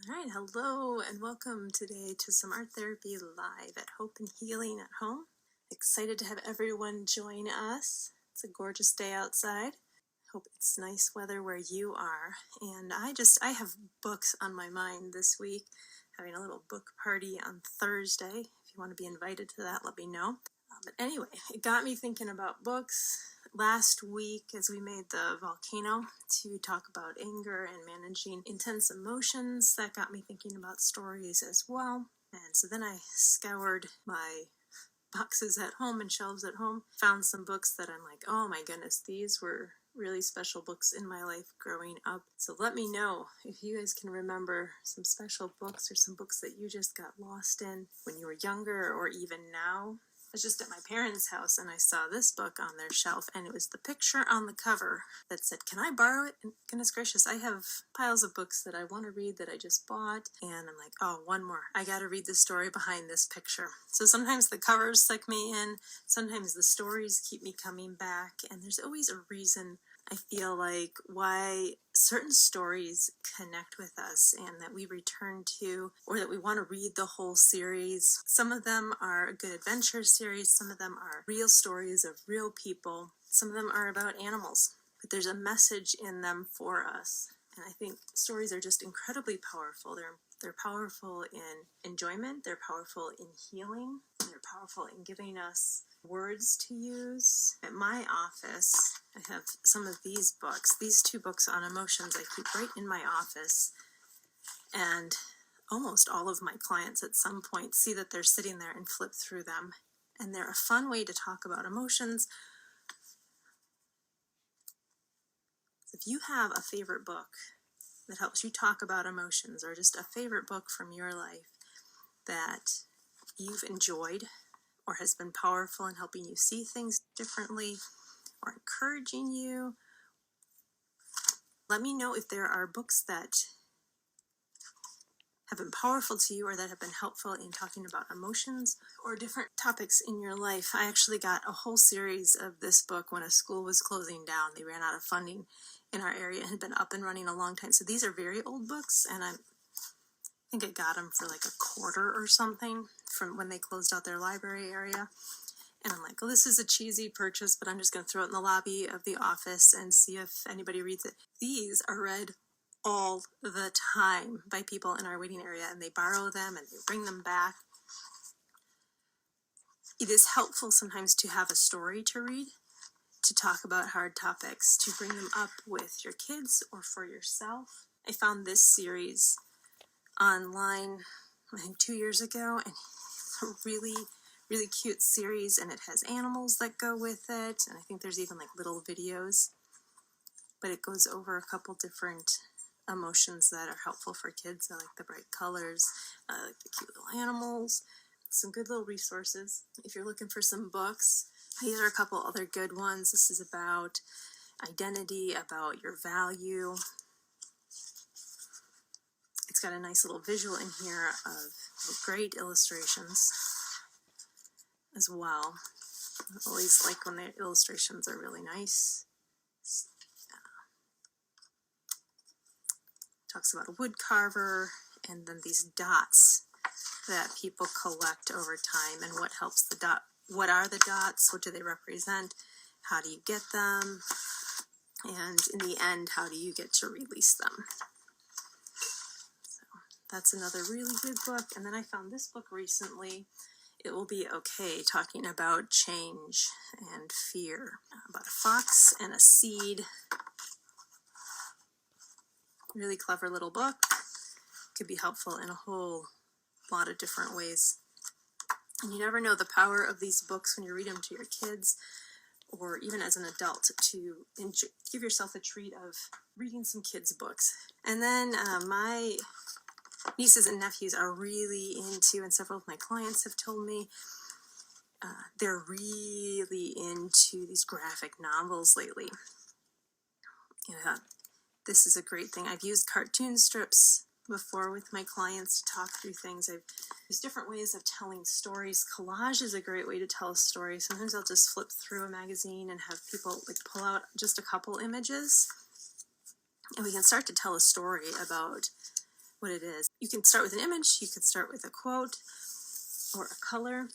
All right, hello and welcome today to some art therapy live at Hope and Healing at Home. Excited to have everyone join us. It's a gorgeous day outside. Hope it's nice weather where you are. And I have books on my mind this week. Having a little book party on Thursday. If you want to be invited to that, let me know. But anyway, it got me thinking about books. Last week, as we made the volcano to talk about anger and managing intense emotions, that got me thinking about stories as well. And so then I scoured my boxes at home and shelves at home, found some books that I'm like, oh my goodness, these were really special books in my life growing up. So let me know if you guys can remember some special books or some books that you just got lost in when you were younger or even now. I was just at my parents' house and I saw this book on their shelf, and it was the picture on the cover that said, "Can I borrow it?" And goodness gracious, I have piles of books that I want to read that I just bought, and I'm like, oh, one more. I got to read the story behind this picture. So sometimes the covers suck me in, sometimes the stories keep me coming back, and there's always a reason, I feel like, why certain stories connect with us and that we return to, or that we want to read the whole series. Some of them are a good adventure series, some of them are real stories of real people, some of them are about animals, but there's a message in them for us. And I think stories are just incredibly powerful. They're powerful in enjoyment, they're powerful in healing, they're powerful in giving us words to use. At my office, I have some of these books. These two books on emotions I keep right in my office. And almost all of my clients at some point see that they're sitting there and flip through them. And they're a fun way to talk about emotions. If you have a favorite book that helps you talk about emotions, or just a favorite book from your life that you've enjoyed or has been powerful in helping you see things differently or encouraging you, let me know if there are books that have been powerful to you or that have been helpful in talking about emotions or different topics in your life. I actually got a whole series of this book when a school was closing down. They ran out of funding in our area and had been up and running a long time. So these are very old books, and I think I got them for like $0.25 or something from when they closed out their library area. And I'm like, well, this is a cheesy purchase, but I'm just going to throw it in the lobby of the office and see if anybody reads it. These are read all the time by people in our waiting area, and they borrow them and they bring them back. It is helpful sometimes to have a story to read, to talk about hard topics, to bring them up with your kids or for yourself. I found this series online, I think 2 years ago, and it's a really cute series, and it has animals that go with it, and I think there's even like little videos, but it goes over a couple different emotions that are helpful for kids. I like the bright colors, I like the cute little animals, some good little resources. If you're looking for some books, these are a couple other good ones. This is about identity, about your value. It's got a nice little visual in here of great illustrations as well. I always like when the illustrations are really nice. Talks about a wood carver, and then these dots that people collect over time, and what helps the dot. What are the dots? What do they represent? How do you get them? And in the end, how do you get to release them? So that's another really good book. And then I found this book recently, It Will Be Okay, talking about change and fear, about a fox and a seed. Really clever little book. Could be helpful in a whole lot of different ways. And you never know the power of these books when you read them to your kids, or even as an adult, to give yourself a treat of reading some kids' books. And then my nieces and nephews are really into, and several of my clients have told me, they're really into these graphic novels lately. This is a great thing. I've used cartoon strips before with my clients to talk through things. There's different ways of telling stories. Collage is a great way to tell a story. Sometimes I'll just flip through a magazine and have people like pull out just a couple images, and we can start to tell a story about what it is. You can start with an image, you could start with a quote or a color.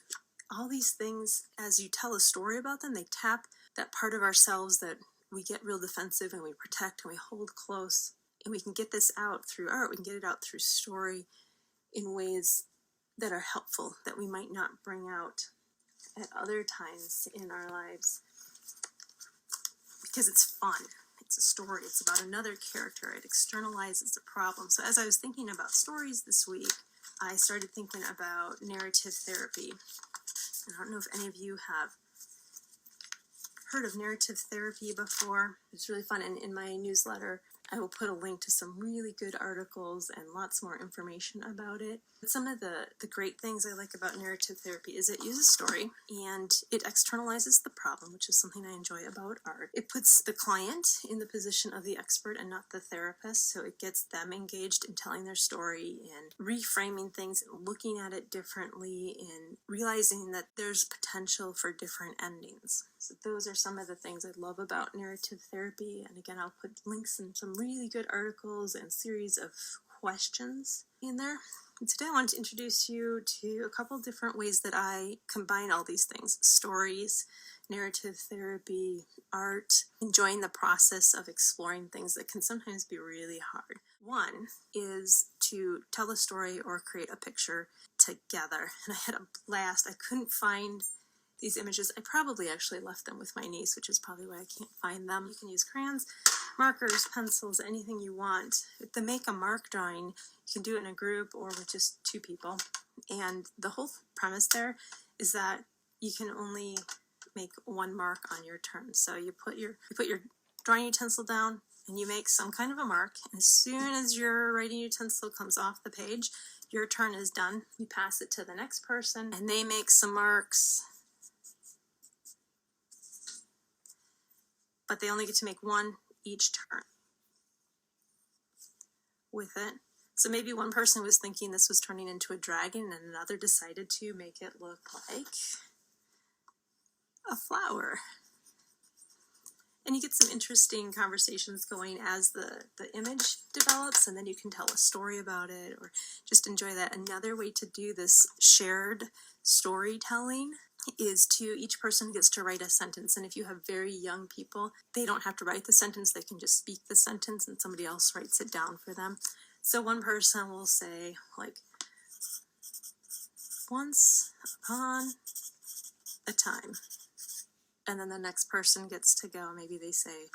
All these things, as you tell a story about them, they tap that part of ourselves that we get real defensive and we protect and we hold close. And we can get this out through art, we can get it out through story in ways that are helpful, that we might not bring out at other times in our lives. Because it's fun. It's a story. It's about another character. It externalizes the problem. So as I was thinking about stories this week, I started thinking about narrative therapy. I don't know if any of you have heard of narrative therapy before. It's really fun, and in my newsletter I will put a link to some really good articles and lots more information about it. But some of the great things I like about narrative therapy is it uses story and it externalizes the problem, which is something I enjoy about art. It puts the client in the position of the expert and not the therapist, so it gets them engaged in telling their story and reframing things and looking at it differently and realizing that there's potential for different endings. So those are some of the things I love about narrative therapy, and again, I'll put links in some really good articles and series of questions in there. And today I want to introduce you to a couple different ways that I combine all these things: stories, narrative therapy, art, enjoying the process of exploring things that can sometimes be really hard. One is to tell a story or create a picture together, and I had a blast. I couldn't find these images. I probably actually left them with my niece, which is probably why I can't find them. You can use crayons, markers, pencils, anything you want. With the Make a Mark drawing, you can do it in a group or with just two people. And the whole premise there is that you can only make one mark on your turn. So you put your drawing utensil down and you make some kind of a mark. And as soon as your writing utensil comes off the page, your turn is done. You pass it to the next person and they make some marks, but they only get to make one each turn with it. So maybe one person was thinking this was turning into a dragon and another decided to make it look like a flower. And you get some interesting conversations going as the image develops, and then you can tell a story about it or just enjoy that. Another way to do this shared storytelling is each person gets to write a sentence. And if you have very young people, they don't have to write the sentence, they can just speak the sentence and somebody else writes it down for them. So one person will say, like, once upon a time. And then the next person gets to go. Maybe they say,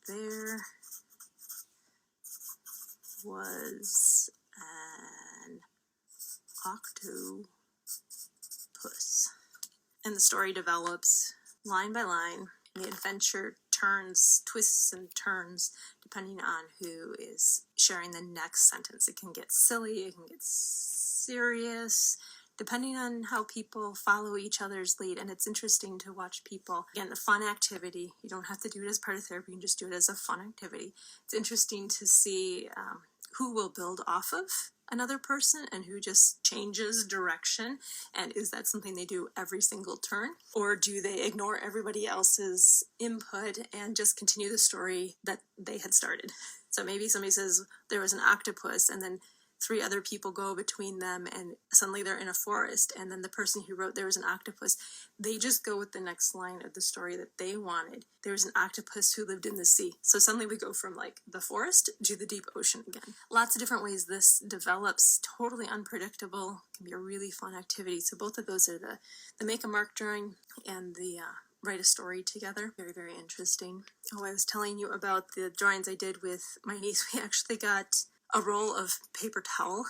there was an octopus. And the story develops line by line. The adventure twists and turns depending on who is sharing the next sentence. It can get silly, it can get serious, depending on how people follow each other's lead. And it's interesting to watch people. Again, the fun activity. You don't have to do it as part of therapy, you can just do it as a fun activity. It's interesting to see who will build off of another person and who just changes direction, and is that something they do every single turn, or do they ignore everybody else's input and just continue the story that they had started? So maybe somebody says there was an octopus, and then three other people go between them and suddenly they're in a forest, and then the person who wrote there was an octopus, they just go with the next line of the story that they wanted. There was an octopus who lived in the sea. So suddenly we go from like the forest to the deep ocean again. Lots of different ways this develops, totally unpredictable, can be a really fun activity. So both of those are the Make a Mark drawing and the write a story together. Very, very interesting. Oh, I was telling you about the drawings I did with my niece. We actually got a roll of paper towel,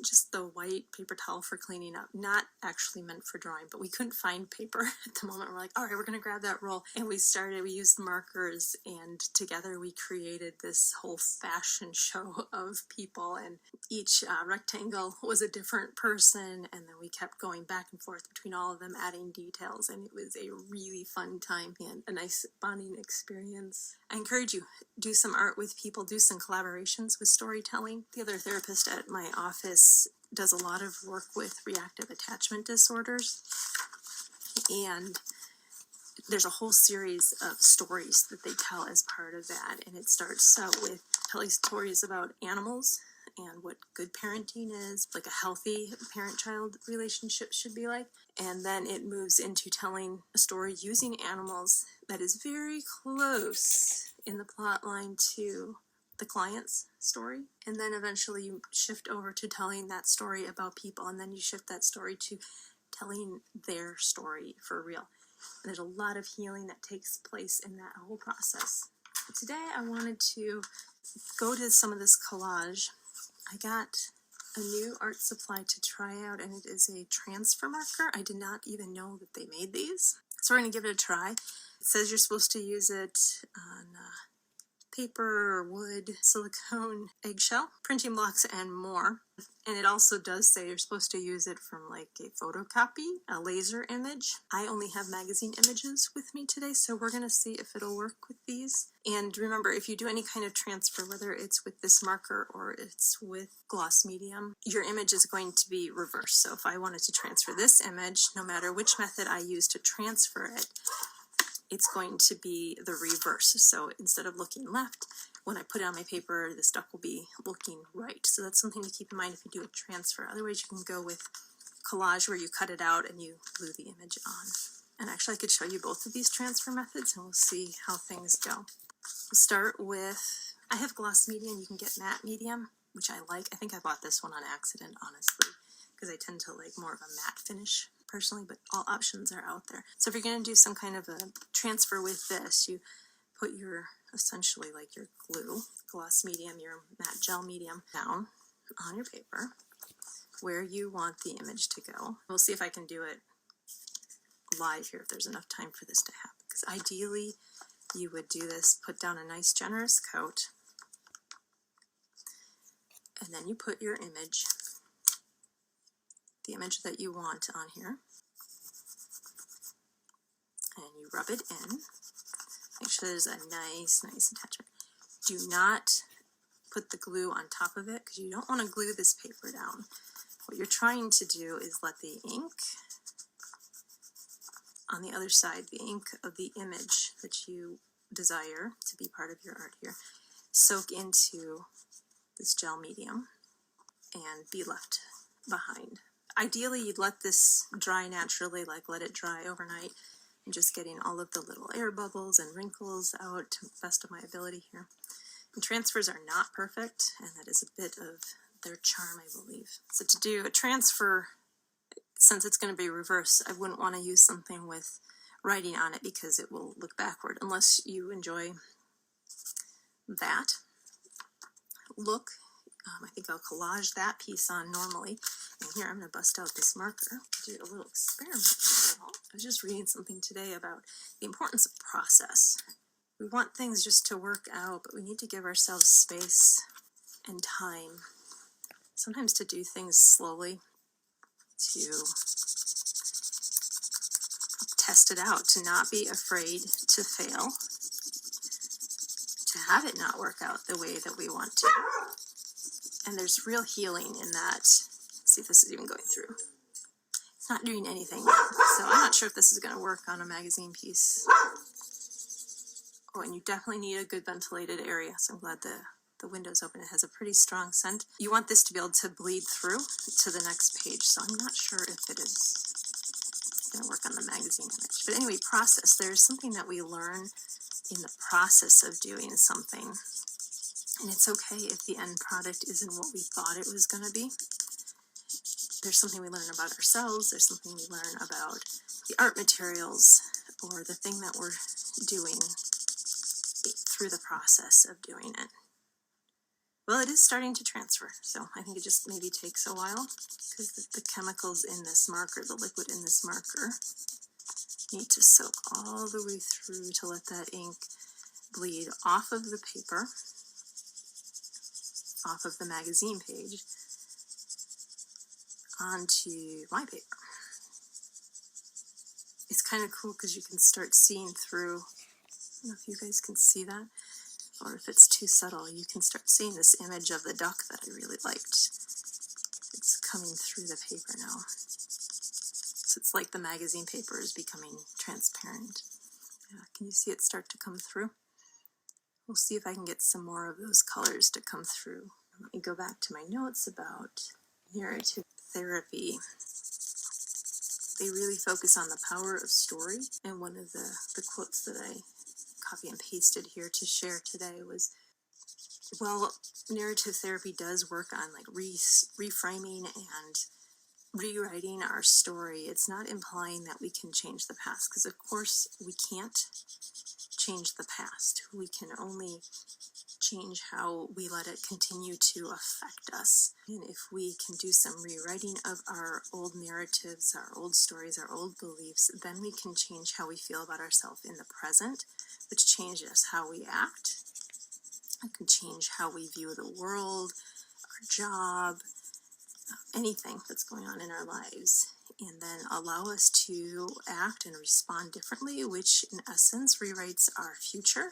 just the white paper towel for cleaning up, not actually meant for drawing, but we couldn't find paper at the moment. We're like, all right, we're gonna grab that roll. And we used markers, and together we created this whole fashion show of people, and each rectangle was a different person, and then we kept going back and forth between all of them, adding details, and it was a really fun time and a nice bonding experience. I encourage you, do some art with people, do some collaborations with storytelling. The other therapist at my office does a lot of work with reactive attachment disorders, and there's a whole series of stories that they tell as part of that, and it starts out with telling stories about animals and what good parenting is, like a healthy parent-child relationship should be like. And then it moves into telling a story using animals that is very close in the plot line to the client's story. And then eventually you shift over to telling that story about people, and then you shift that story to telling their story for real. And there's a lot of healing that takes place in that whole process. Today I wanted to go to some of this collage. I got a new art supply to try out, and it is a transfer marker. I did not even know that they made these. So we're going to give it a try. It says you're supposed to use it on paper, wood, silicone, eggshell, printing blocks, and more. And it also does say you're supposed to use it from like a photocopy, a laser image. I only have magazine images with me today, so we're going to see if it'll work with these. And remember, if you do any kind of transfer, whether it's with this marker or it's with gloss medium, your image is going to be reversed. So if I wanted to transfer this image, no matter which method I use to transfer it, it's going to be the reverse. So instead of looking left, when I put it on my paper, the stuff will be looking right. So that's something to keep in mind if you do a transfer. Otherwise, you can go with collage where you cut it out and you glue the image on. And actually, I could show you both of these transfer methods and we'll see how things go. We'll start with, I have gloss medium. You can get matte medium, which I like. I think I bought this one on accident, honestly, because I tend to like more of a matte finish personally, but all options are out there. So if you're going to do some kind of a transfer with this, you put your, essentially like your glue, gloss medium, your matte gel medium down on your paper where you want the image to go. We'll see if I can do it live here if there's enough time for this to happen, because ideally you would do this, put down a nice generous coat, and then you put your image, the image that you want on here, and you rub it in. Make sure there's a nice attachment. Do not put the glue on top of it because you don't want to glue this paper down. What you're trying to do is let the ink on the other side, the ink of the image that you desire to be part of your art here, soak into this gel medium and be left behind. Ideally, you'd let this dry naturally, like let it dry overnight. I'm just getting all of the little air bubbles and wrinkles out to the best of my ability here. And transfers are not perfect, and that is a bit of their charm, I believe. So to do a transfer, since it's going to be reverse, I wouldn't want to use something with writing on it because it will look backward, unless you enjoy that look. I think I'll collage that piece on normally. And here I'm going to bust out this marker, do a little experiment. I was just reading something today about the importance of process. We want things just to work out, but we need to give ourselves space and time, sometimes to do things slowly, to test it out, to not be afraid to fail, to have it not work out the way that we want to. And there's real healing in that. Let's see if this is even going through. It's not doing anything, so I'm not sure if this is going to work on a magazine piece. Oh, and you definitely need a good ventilated area, so I'm glad the window's open. It has a pretty strong scent. You want this to be able to bleed through to the next page, so I'm not sure if it is going to work on the magazine image. But anyway, process. There's something that we learn in the process of doing something. And it's okay if the end product isn't what we thought it was going to be. There's something we learn about ourselves. There's something we learn about the art materials or the thing that we're doing through the process of doing it. Well, it is starting to transfer, so I think it just maybe takes a while because the chemicals in this marker, the liquid in this marker, need to soak all the way through to let that ink bleed off of the paper, off of the magazine page, onto my paper. It's kind of cool because you can start seeing through. I don't know if you guys can see that, or if it's too subtle. You can start seeing this image of the duck that I really liked. It's coming through the paper now. So it's like the magazine paper is becoming transparent. Can you see it start to come through? We'll see if I can get some more of those colors to come through. Let me go back to my notes about narrative therapy. They really focus on the power of story. And one of the quotes that I copy and pasted here to share today was, well, narrative therapy does work on like reframing and rewriting our story. It's not implying that we can change the past, because of course we can't change the past. We can only change how we let it continue to affect us. And if we can do some rewriting of our old narratives, our old stories, our old beliefs, then we can change how we feel about ourselves in the present, which changes how we act. It can change how we view the world, our job, anything that's going on in our lives, and then allow us to act and respond differently, which in essence rewrites our future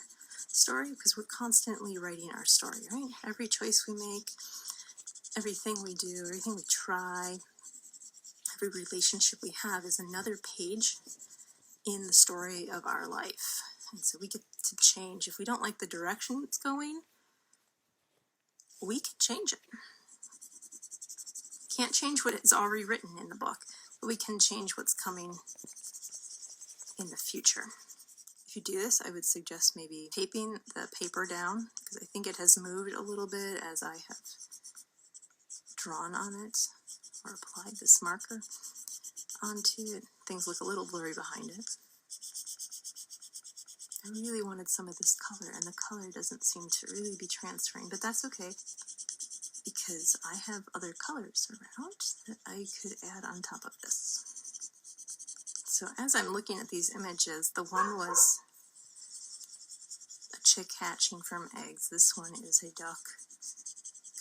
story, because we're constantly writing our story, right? Every choice we make, everything we do, everything we try, every relationship we have is another page in the story of our life. And so we get to change. If we don't like the direction it's going, we can change it. Can't change what is already written in the book, but we can change what's coming in the future. If you do this, I would suggest maybe taping the paper down, because I think it has moved a little bit as I have drawn on it or applied this marker onto it. Things look a little blurry behind it. I really wanted some of this color, and the color doesn't seem to really be transferring, but that's okay, because I have other colors around that I could add on top of this. So as I'm looking at these images, the one was a chick hatching from eggs. This one is a duck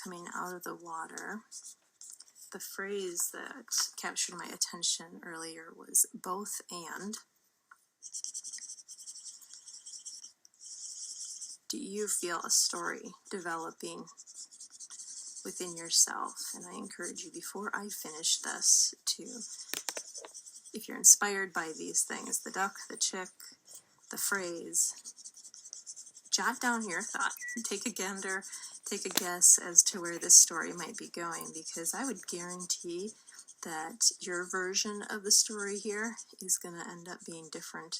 coming out of the water. The phrase that captured my attention earlier was both and. Do you feel a story developing within yourself? And I encourage you, before I finish this, to, if you're inspired by these things, the duck, the chick, the phrase, jot down your thought. Take a gander, take a guess as to where this story might be going, because I would guarantee that your version of the story here is going to end up being different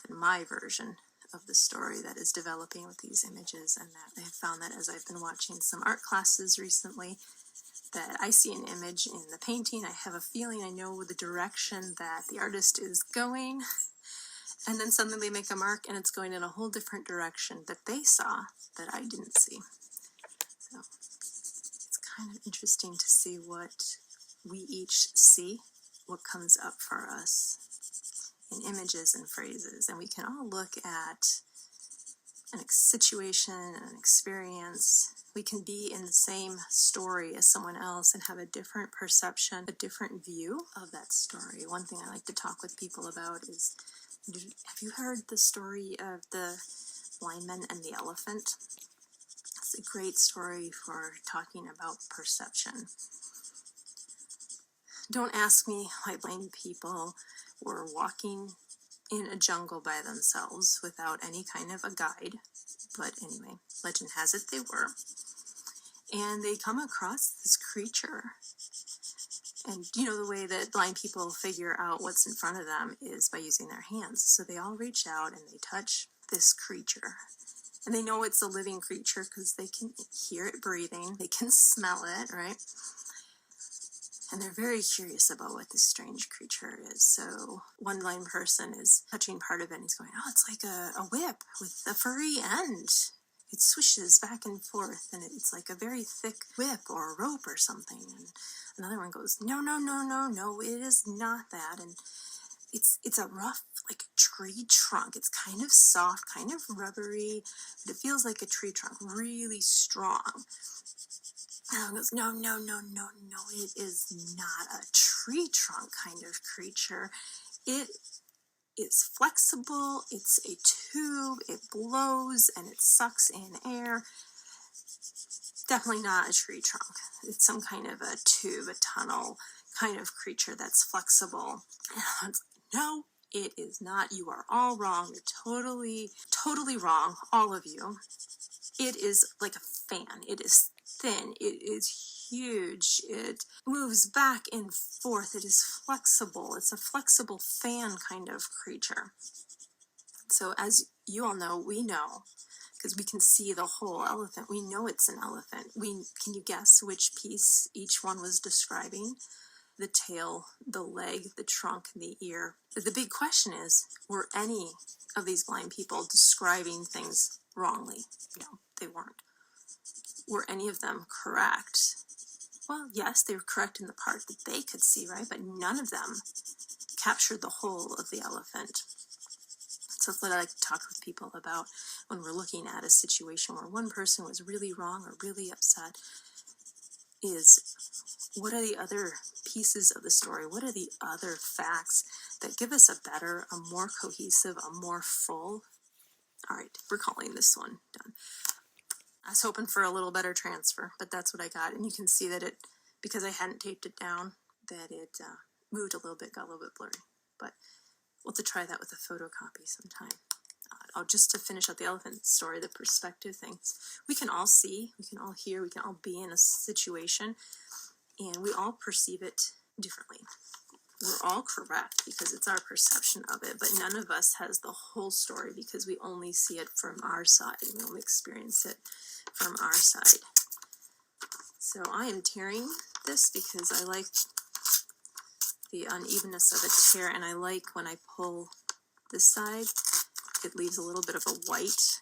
than my version of the story that is developing with these images. And that I have found that as I've been watching some art classes recently, that I see an image in the painting, I have a feeling, I know the direction that the artist is going, and then suddenly they make a mark and it's going in a whole different direction that they saw that I didn't see. So it's kind of interesting to see what we each see, what comes up for us in images and phrases. And we can all look at a situation, an experience. We can be in the same story as someone else and have a different perception, a different view of that story. One thing I like to talk with people about is, have you heard the story of the blind man and the elephant? It's a great story for talking about perception. Don't ask me why blind people were walking in a jungle by themselves without any kind of a guide. But anyway, legend has it they were. And they come across this creature. And you know, the way that blind people figure out what's in front of them is by using their hands. So they all reach out and they touch this creature. And they know it's a living creature because they can hear it breathing. They can smell it, right? And they're very curious about what this strange creature is. So one blind person is touching part of it and he's going, oh, it's like a whip with a furry end. It swishes back and forth and it's like a very thick whip or a rope or something. And another one goes, no, it is not that. And it's a rough, like tree trunk. It's kind of soft, kind of rubbery, but it feels like a tree trunk, really strong. And goes, no, it is not a tree trunk kind of creature. It is flexible, it's a tube, it blows and it sucks in air. Definitely not a tree trunk. It's some kind of a tube, a tunnel kind of creature that's flexible. And it's like, no, it is not. You are all wrong. You're totally wrong, all of you. It is like a fan. It is thin. It is huge. It moves back and forth. It is flexible. It's a flexible fan kind of creature. So as you all know, we know, because we can see the whole elephant. We know it's an elephant. Can you guess which piece each one was describing? The tail, the leg, the trunk, and the ear. The big question is, were any of these blind people describing things wrongly? No, they weren't. Were any of them correct? Well, yes, they were correct in the part that they could see, right? But none of them captured the whole of the elephant. So what I like to talk with people about when we're looking at a situation where one person was really wrong or really upset is, what are the other pieces of the story? What are the other facts that give us a better, a more cohesive, a more full? All right, we're calling this one done. I was hoping for a little better transfer, but that's what I got. And you can see that it, because I hadn't taped it down, that it moved a little bit, got a little bit blurry. But we'll have to try that with a photocopy sometime. Just to finish up the elephant story, the perspective things. We can all see, we can all hear, we can all be in a situation, and we all perceive it differently. We're all correct because it's our perception of it, but none of us has the whole story because we only see it from our side. We only experience it from our side. So I am tearing this because I like the unevenness of a tear, and I like when I pull this side, it leaves a little bit of a white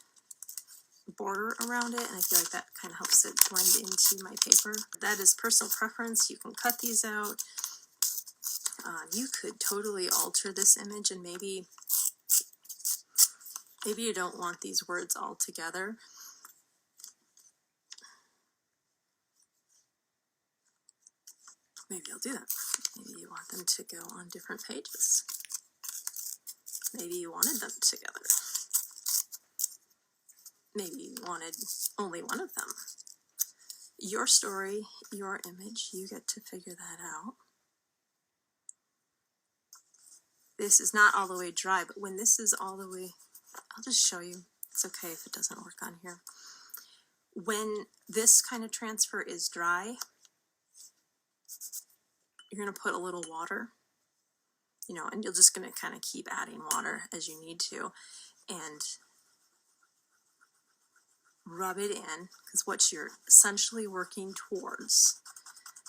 border around it, and I feel like that kind of helps it blend into my paper. That is personal preference. You can cut these out. You could totally alter this image, and maybe you don't want these words all together. Maybe I'll do that. Maybe you want them to go on different pages. Maybe you wanted them together. Maybe you wanted only one of them. Your story, your image, you get to figure that out. This is not all the way dry, but when this is all the way, I'll just show you. It's okay if it doesn't work on here. When this kind of transfer is dry, you're going to put a little water, and you're just going to kind of keep adding water as you need to, and rub it in, because what you're essentially working towards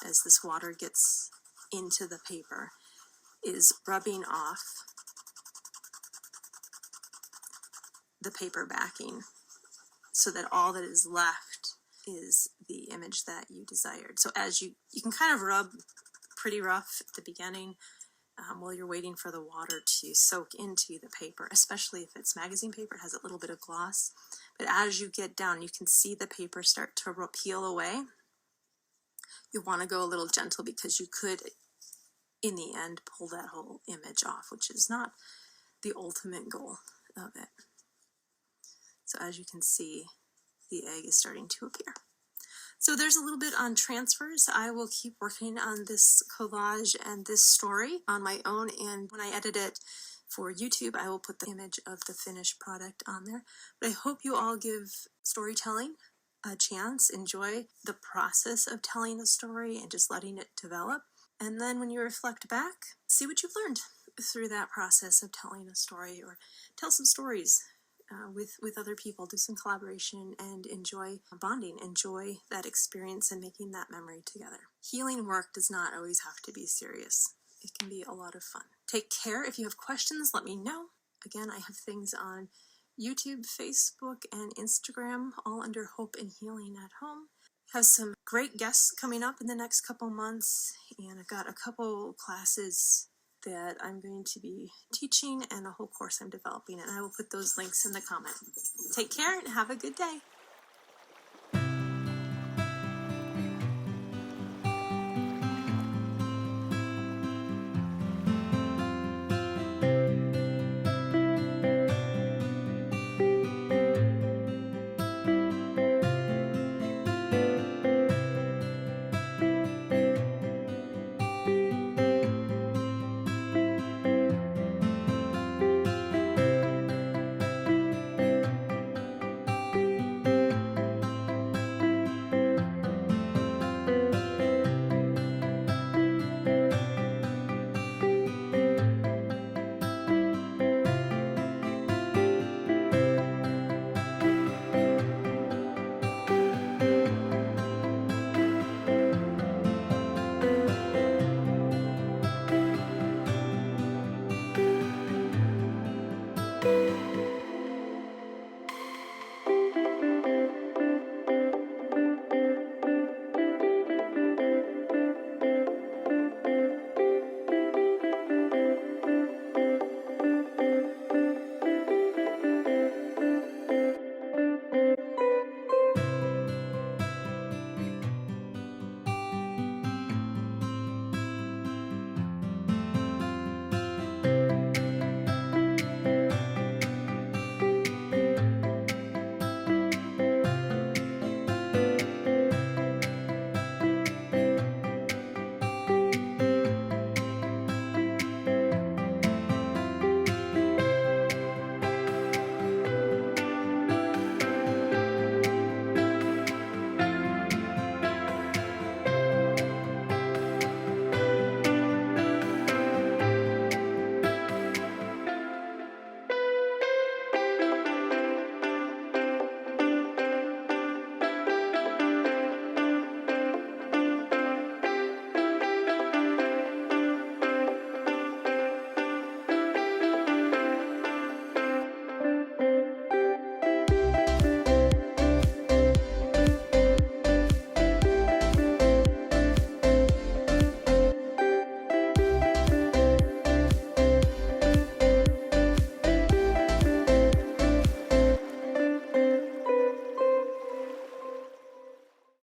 as this water gets into the paper is rubbing off the paper backing so that all that is left is the image that you desired. So as you can kind of rub pretty rough at the beginning while you're waiting for the water to soak into the paper, especially if it's magazine paper. It has a little bit of gloss. But as you get down, you can see the paper start to peel away. You want to go a little gentle because you could, in the end, pull that whole image off, which is not the ultimate goal of it. So as you can see, the egg is starting to appear. So there's a little bit on transfers. I will keep working on this collage and this story on my own, and when I edit it for YouTube, I will put the image of the finished product on there. But I hope you all give storytelling a chance, enjoy the process of telling a story and just letting it develop. And then when you reflect back, see what you've learned through that process of telling a story, or tell some stories with other people, do some collaboration, and enjoy bonding, enjoy that experience and making that memory together. Healing work does not always have to be serious. It can be a lot of fun. Take care. If you have questions, let me know. Again, I have things on YouTube, Facebook, and Instagram, all under Hope and Healing at Home. Have some great guests coming up in the next couple months, and I've got a couple classes that I'm going to be teaching and a whole course I'm developing, and I will put those links in the comment. Take care and have a good day.